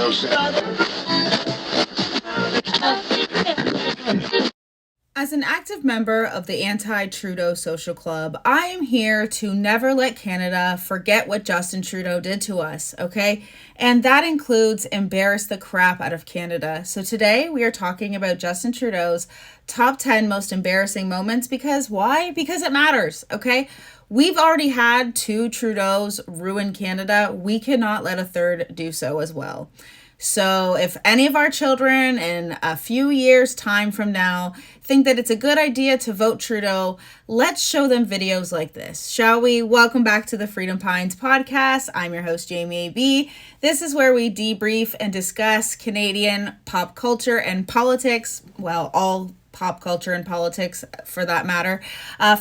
As an active member of the anti-Trudeau social club, I am here to never let Canada forget what Justin Trudeau did to us, okay? And that includes embarrass the crap out of Canada. So today we are talking about Justin Trudeau's top 10 most embarrassing moments because why? Because it matters, okay? We've already had 2 Trudeaus ruin Canada. We cannot let a third do so as well. So if any of our children in a few years' time from now think that it's a good idea to vote Trudeau, let's show them videos like this, shall we? Welcome back to the Peoplekind podcast. I'm your host, Jamie A.B. This is where we debrief and discuss Canadian pop culture and politics, well, all pop culture and politics for that matter,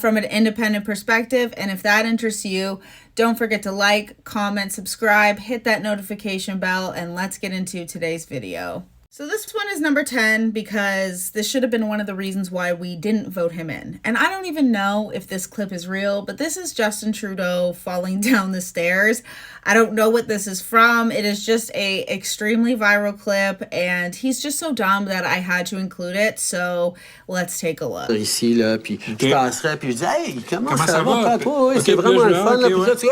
from an independent perspective. And if that interests you, don't forget to like, comment, subscribe, hit that notification bell, and let's get into today's video. So this one is number 10 because this should have been one of the reasons why we didn't vote him in. And I don't even know if this clip is real, but this is Justin Trudeau falling down the stairs. I don't know what this is from. It is just a extremely viral clip and he's just so dumb that I had to include it. So let's take a look. Ici, là, puis je passerais, puis je dis, hey, comment ça va, papa? Oui, c'est vraiment le fun, là, puis là, tu...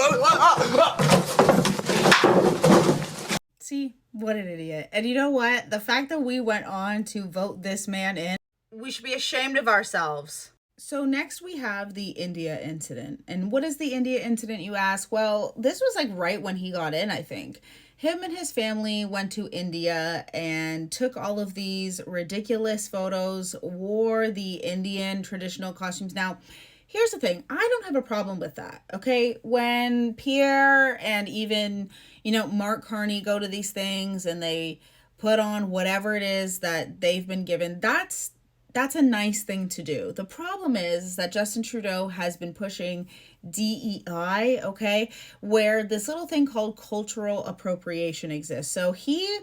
See? What an idiot. And you know what? The fact that we went on to vote this man in, we should be ashamed of ourselves. So next we have the India incident. And what is the India incident, you ask? Well, this was like right when he got in, I think. Him and his family went to India and took all of these ridiculous photos, wore the Indian traditional costumes. Now, here's the thing. I don't have a problem with that, okay? When Pierre and even, MarkCarney go to these things and they put on whatever it is that they've been given, that's a nice thing to do. The problem is that Justin Trudeau has been pushing DEI, okay, where this little thing called cultural appropriation exists. So he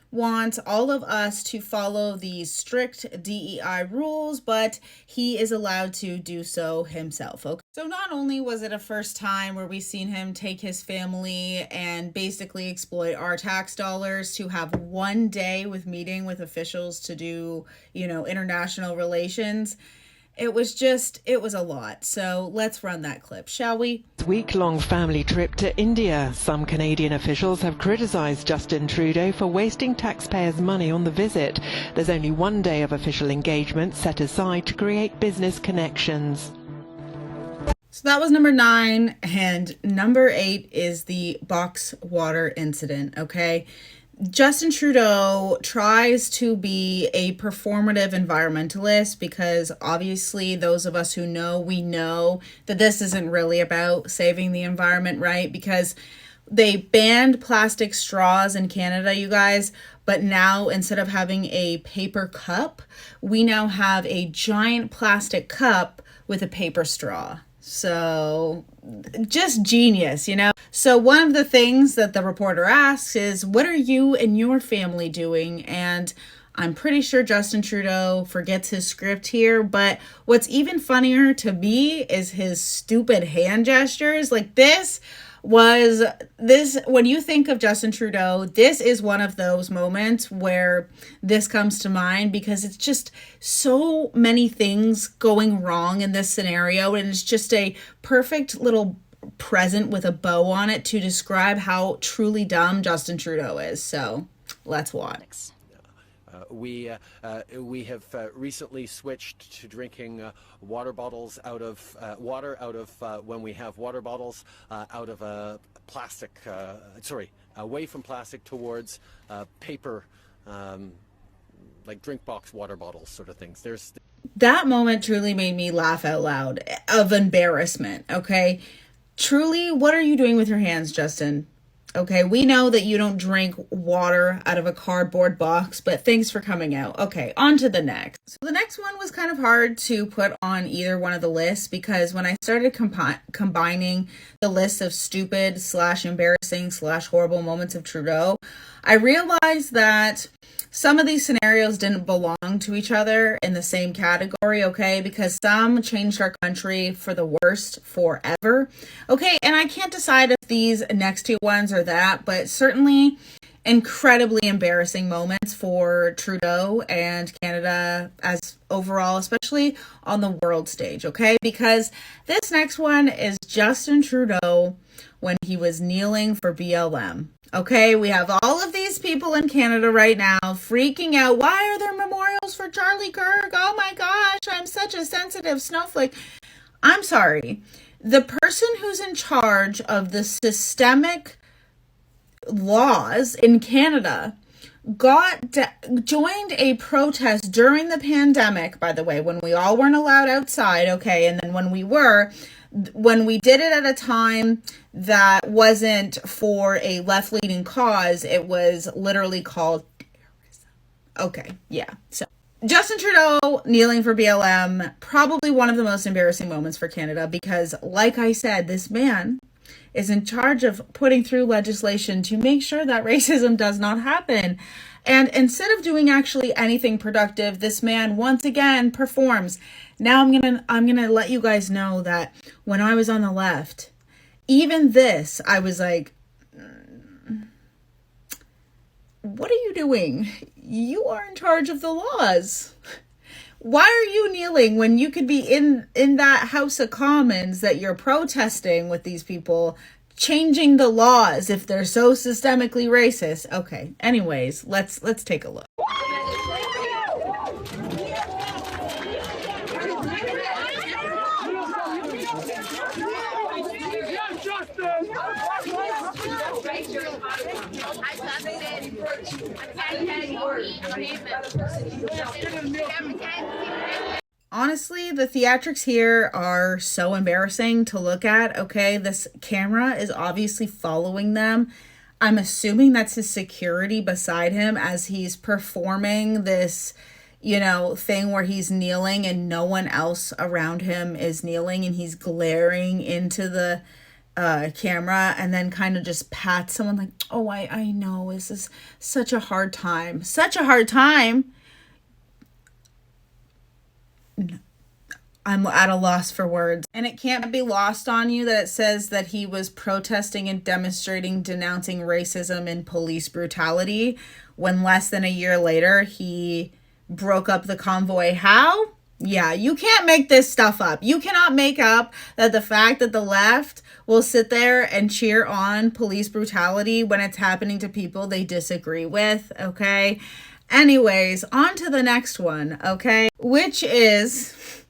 wants all of us to follow these strict DEI rules, but he is allowed to do so himself. Okay. So not only was it a first time where we seen him take his family and basically exploit our tax dollars to have one day with meeting with officials to do, international relations. It was a lot. So let's run that clip, shall we? Week-long family trip to India. Some Canadian officials have criticised Justin Trudeau for wasting taxpayers' money on the visit. There's only one day of official engagement set aside to create business connections. So that was number 9, and number 8 is the box water incident, okay? Justin Trudeau tries to be a performative environmentalist because obviously those of us who know, we know that this isn't really about saving the environment, right? Because they banned plastic straws in Canada, you guys, but now instead of having a paper cup, we now have a giant plastic cup with a paper straw. So just genius, So one of the things that the reporter asks is, what are you and your family doing? And I'm pretty sure Justin Trudeau forgets his script here, but what's even funnier to me is his stupid hand gestures. Like when you think of Justin Trudeau, this is one of those moments where this comes to mind because it's just so many things going wrong in this scenario. And it's just a perfect little present with a bow on it to describe how truly dumb Justin Trudeau is. So let's watch. We have recently switched to drinking water bottles out of when we have water bottles out of a plastic, away from plastic towards paper, like drink box water bottles sort of things. That moment truly made me laugh out loud of embarrassment, okay? Truly, what are you doing with your hands, Justin? Okay, we know that you don't drink water out of a cardboard box, but thanks for coming out. Okay, on to the next. So the next one was kind of hard to put on either one of the lists because when I started combining the list of stupid / embarrassing / horrible moments of Trudeau, I realized that some of these scenarios didn't belong to each other in the same category, okay? Because some changed our country for the worst forever, okay? And I can't decide if these next two ones are that, but certainly incredibly embarrassing moments for Trudeau and Canada as overall, especially on the world stage, okay? Because this next one is Justin Trudeau when he was kneeling for BLM. Okay, we have all of these people in Canada right now freaking out. Why are there memorials for Charlie Kirk? Oh my gosh, I'm such a sensitive snowflake. I'm sorry. The person who's in charge of the systemic laws in Canada joined a protest during the pandemic, by the way, when we all weren't allowed outside, okay? And then when we did it at a time that wasn't for a left-leaning cause, it was literally called terrorism. Okay, yeah. So Justin Trudeau kneeling for BLM, probably one of the most embarrassing moments for Canada because, like I said, this man is in charge of putting through legislation to make sure that racism does not happen. And instead of doing actually anything productive, this man once again performs. Now I'm gonna let you guys know that when I was on the left, even this, I was like, what are you doing? You are in charge of the laws. Why are you kneeling when you could be in that House of Commons that you're protesting with these people, changing the laws if they're so systemically racist? Okay, anyways, let's take a look. Honestly, the theatrics here are so embarrassing to look at, okay? This camera is obviously following them. I'm assuming that's his security beside him as he's performing this, thing where he's kneeling and no one else around him is kneeling and he's glaring into the camera and then kind of just pats someone like, oh, I know, this is such a hard time. Such a hard time. I'm at a loss for words. And it can't be lost on you that it says that he was protesting and demonstrating, denouncing racism and police brutality when less than a year later he broke up the convoy. How? Yeah, you can't make this stuff up. You cannot make up that the fact that the left will sit there and cheer on police brutality when it's happening to people they disagree with, okay? Anyways, on to the next one, okay? Which is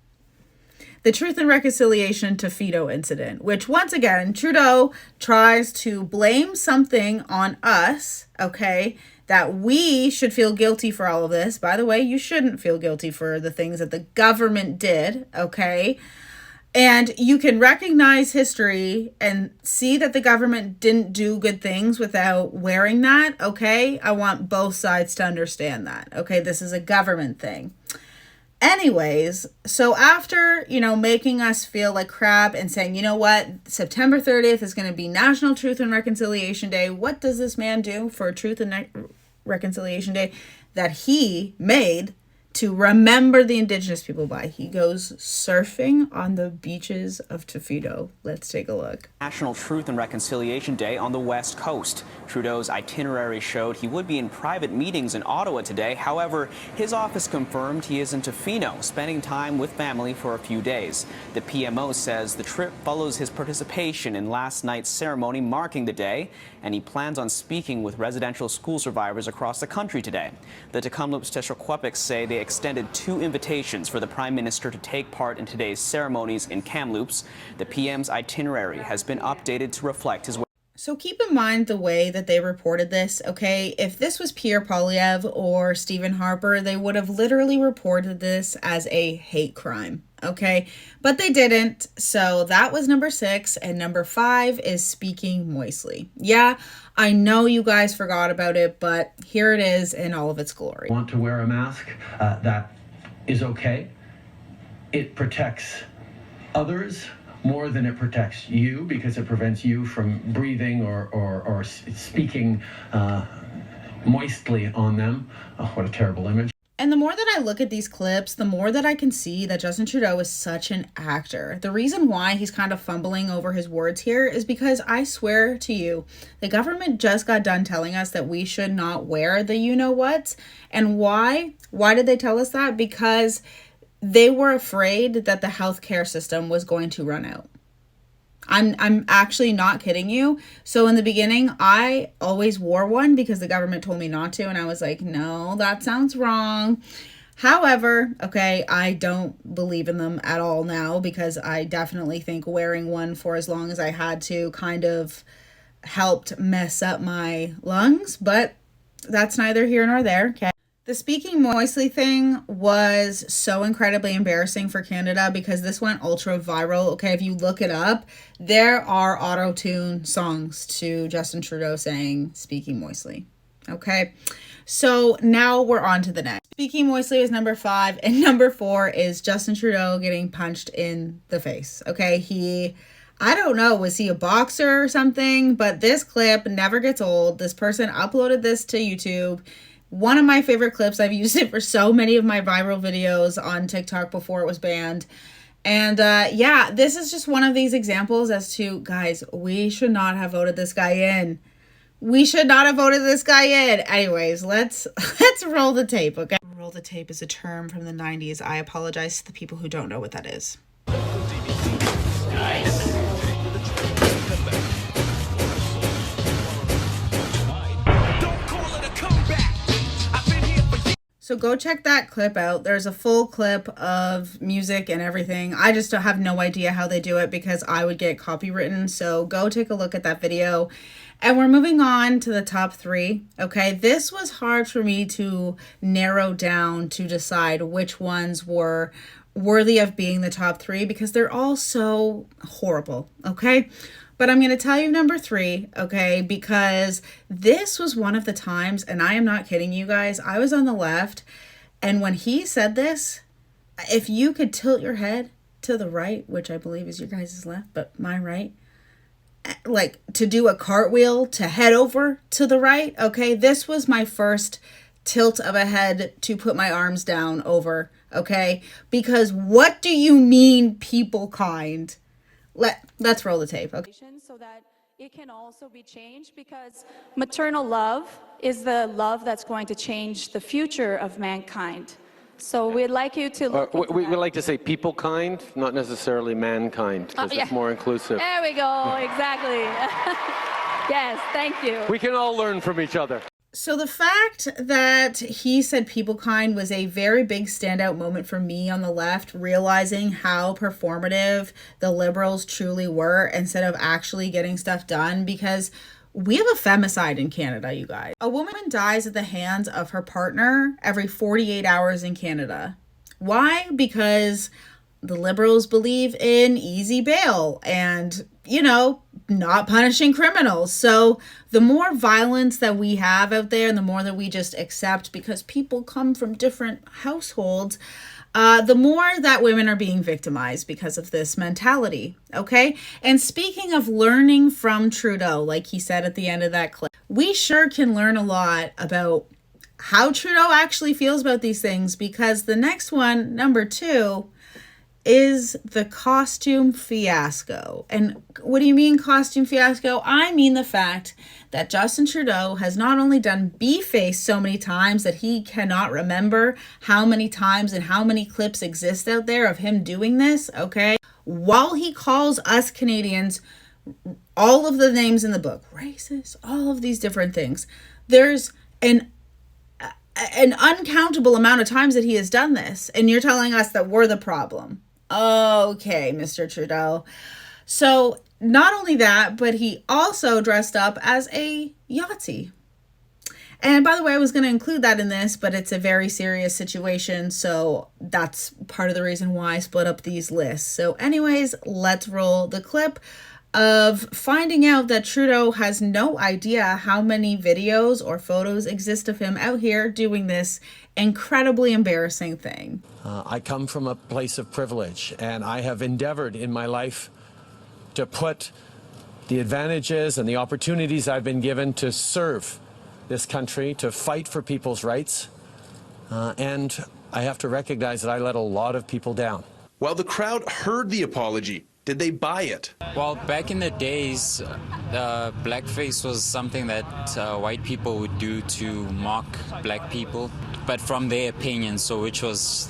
the Truth and Reconciliation Tofino incident, which once again, Trudeau tries to blame something on us, okay, that we should feel guilty for all of this. By the way, you shouldn't feel guilty for the things that the government did, okay? And you can recognize history and see that the government didn't do good things without wearing that, okay? I want both sides to understand that, okay? This is a government thing. Anyways, so after, making us feel like crap and saying, you know what, September 30th is going to be National Truth and Reconciliation Day, what does this man do for Truth and Reconciliation Day that he made to remember the Indigenous people by? He goes surfing on the beaches of Tofino. Let's take a look. National Truth and Reconciliation Day on the West Coast. Trudeau's itinerary showed he would be in private meetings in Ottawa today. However, his office confirmed he is in Tofino, spending time with family for a few days. The PMO says the trip follows his participation in last night's ceremony marking the day, and he plans on speaking with residential school survivors across the country today. The Tk'emlúps te Secwépemc say they extended 2 invitations for the Prime Minister to take part in today's ceremonies in Kamloops. The PM's itinerary has been updated to reflect his. So keep in mind the way that they reported this, okay? If this was PierrePoilievre or Stephen Harper, they would have literally reported this as a hate crime, okay? But they didn't, so that was number 6, and number 5 is speaking moistly. Yeah, I know you guys forgot about it, but here it is in all of its glory. Want to wear a mask, that is okay. It protects others more than it protects you, because it prevents you from breathing or speaking moistly on them. Oh, what a terrible image. And the more that I look at these clips, the more that I can see that Justin Trudeau is such an actor. The reason why he's kind of fumbling over his words here is because I swear to you, the government just got done telling us that we should not wear the you-know-whats. And why? Why did they tell us that? Because they were afraid that the healthcare system was going to run out. I'm actually not kidding you. So in the beginning, I always wore one because the government told me not to. And I was like, no, that sounds wrong. However, okay, I don't believe in them at all now because I definitely think wearing one for as long as I had to kind of helped mess up my lungs. But that's neither here nor there, okay? The speaking moistly thing was so incredibly embarrassing for Canada because this went ultra viral. Okay, if you look it up, there are auto-tune songs to Justin Trudeau saying speaking moistly. Okay, so now we're on to the next. Speaking moistly is number 5, and number 4 is Justin Trudeau getting punched in the face. Okay, I don't know, was he a boxer or something? But this clip never gets old. This person uploaded this to YouTube. One of my favorite clips. I've used it for so many of my viral videos on TikTok before it was banned. And yeah, this is just one of these examples as to, guys, we should not have voted this guy in. We should not have voted this guy in. Anyways, let's roll the tape, okay? Roll the tape is a term from the 90s. I apologize to the people who don't know what that is. Nice. So go check that clip out. There's a full clip of music and everything. I just have no idea how they do it because I would get copywritten. So go take a look at that video. And we're moving on to the top 3. Okay, this was hard for me to narrow down to decide which ones were worthy of being the top 3 because they're all so horrible. Okay. But I'm going to tell you number 3, okay, because this was one of the times, and I am not kidding you guys, I was on the left, and when he said this, if you could tilt your head to the right, which I believe is your guys' left, but my right, like to do a cartwheel to head over to the right, okay, this was my first tilt of a head to put my arms down over, okay, because what do you mean, Peoplekind? Let's roll the tape, okay? So that it can also be changed, because maternal love is the love that's going to change the future of mankind. So we'd like you to look we like to say peoplekind, not necessarily mankind, because it's more inclusive. There we go, exactly. Yes, thank you. We can all learn from each other. So the fact that he said Peoplekind was a very big standout moment for me on the left, realizing how performative the Liberals truly were instead of actually getting stuff done, because we have a femicide in Canada, you guys. A woman dies at the hands of her partner every 48 hours in Canada. Why? Because the Liberals believe in easy bail and, you know, not punishing criminals. So the more violence that we have out there and the more that we just accept because people come from different households, the more that women are being victimized because of this mentality, okay? And speaking of learning from Trudeau, like he said at the end of that clip, we sure can learn a lot about how Trudeau actually feels about these things, because the next one, number 2, is the costume fiasco. And what do you mean costume fiasco? I mean the fact that Justin Trudeau has not only done B-face so many times that he cannot remember how many times and how many clips exist out there of him doing this, okay? While he calls us Canadians all of the names in the book, racist, all of these different things. There's an uncountable amount of times that he has done this, and you're telling us that we're the problem. Okay, Mr. Trudeau. So not only that, but he also dressed up as a Yahtzee. And by the way, I was going to include that in this, but it's a very serious situation. So that's part of the reason why I split up these lists. So anyways, let's roll the clip of finding out that Trudeau has no idea how many videos or photos exist of him out here doing this incredibly embarrassing thing. I come from a place of privilege, and I have endeavored in my life to put the advantages and the opportunities I've been given to serve this country, to fight for people's rights, and I have to recognize that I let a lot of people down. While the crowd heard the apology, did they buy it? Well, back in the days, blackface was something that white people would do to mock black people, but from their opinion, so which was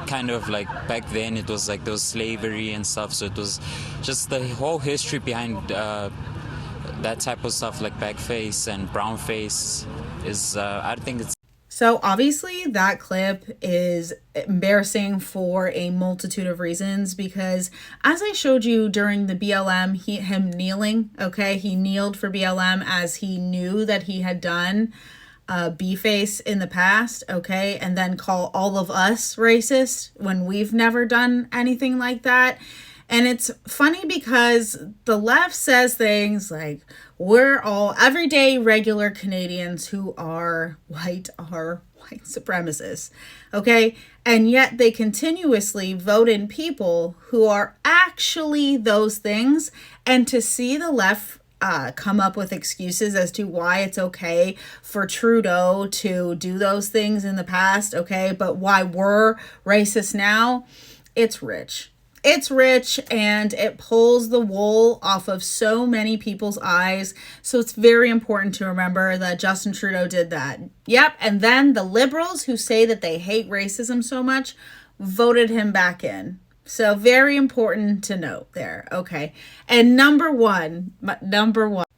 kind of like back then it was like there was slavery and stuff, so it was just the whole history behind that type of stuff like blackface and brownface is, I think it's. So obviously that clip is embarrassing for a multitude of reasons because as I showed you during the BLM, him kneeling, okay, he kneeled for BLM as he knew that he had done B-face in the past, okay, and then call all of us racist when we've never done anything like that. And it's funny because the left says things like, we're all everyday regular Canadians who are white supremacists, okay? And yet they continuously vote in people who are actually those things. And to see the left come up with excuses as to why it's okay for Trudeau to do those things in the past, okay, but why we're racist now, it's rich. It's rich and it pulls the wool off of so many people's eyes. So it's very important to remember that Justin Trudeau did that. Yep. And then the liberals who say that they hate racism so much voted him back in. So very important to note there. Okay. And number one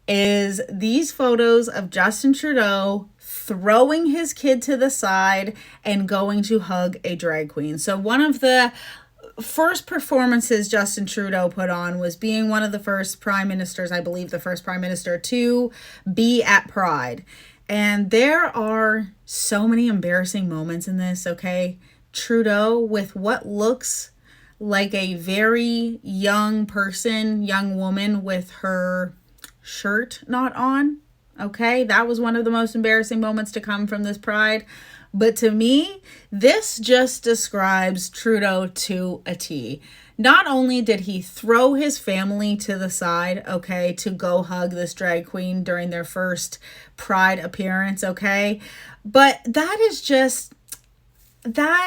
is these photos of Justin Trudeau throwing his kid to the side and going to hug a drag queen. So one of the first performances Justin Trudeau put on was being one of the first prime ministers, I believe the first prime minister to be at Pride. And there are so many embarrassing moments in this, okay? Trudeau with what looks like a very young person, young woman with her shirt not on, okay? That was one of the most embarrassing moments to come from this Pride. But to me, this just describes Trudeau to a T. Not only did he throw his family to the side, okay, to go hug this drag queen during their first Pride appearance, okay, but that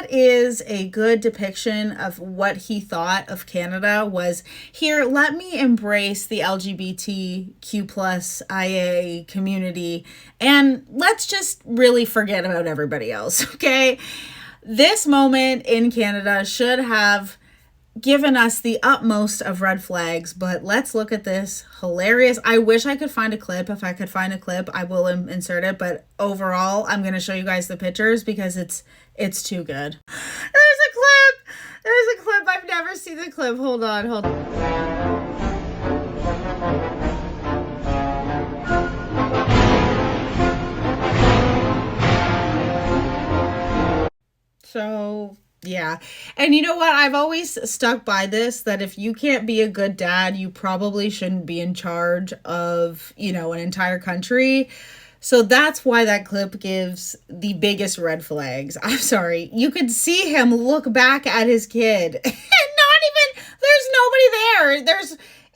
is a good depiction of what he thought of Canada was, here, let me embrace the LGBTQ plus IA community and let's just really forget about everybody else, okay? This moment in Canada should have given us the utmost of red flags, but let's look at this hilarious. I wish I could find a clip. If I could find a clip, I will insert it, but overall, I'm going to show you guys the pictures because it's too good. There's a clip. I've never seen the clip. Hold on. So, yeah. And you know what? I've always stuck by this, that if you can't be a good dad, you probably shouldn't be in charge of, an entire country. So that's why that clip gives the biggest red flags. I'm sorry. You could see him look back at his kid and there's nobody there.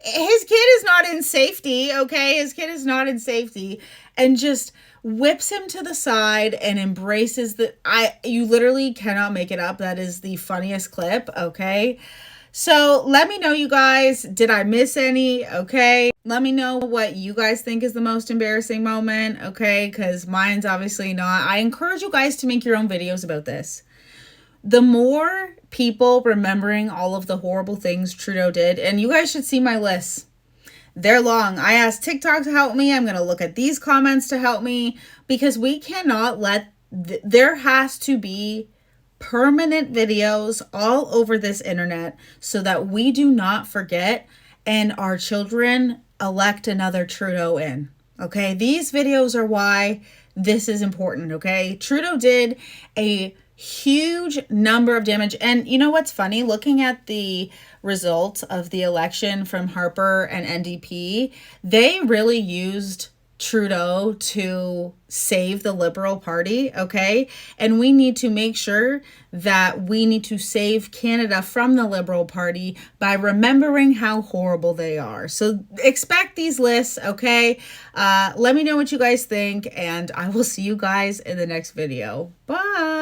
His kid is not in safety. Okay. His kid is not in safety and just whips him to the side and embraces you literally cannot make it up. That is the funniest clip. Okay. So let me know, you guys, did I miss any? Okay. Let me know what you guys think is the most embarrassing moment. Okay. Because mine's obviously not. I encourage you guys to make your own videos about this. The more people remembering all of the horrible things Trudeau did, and you guys should see my list. They're long. I asked TikTok to help me. I'm going to look at these comments to help me because we cannot there has to be permanent videos all over this internet so that we do not forget and our children elect another Trudeau in. Okay, these videos are why this is important. Okay, Trudeau did a huge number of damage. And you know what's funny? Looking at the results of the election from Harper and NDP, they really used Trudeau to save the Liberal Party, okay? And we need to make sure that we need to save Canada from the Liberal Party by remembering how horrible they are. So expect these lists, okay? Let me know what you guys think, and I will see you guys in the next video. Bye!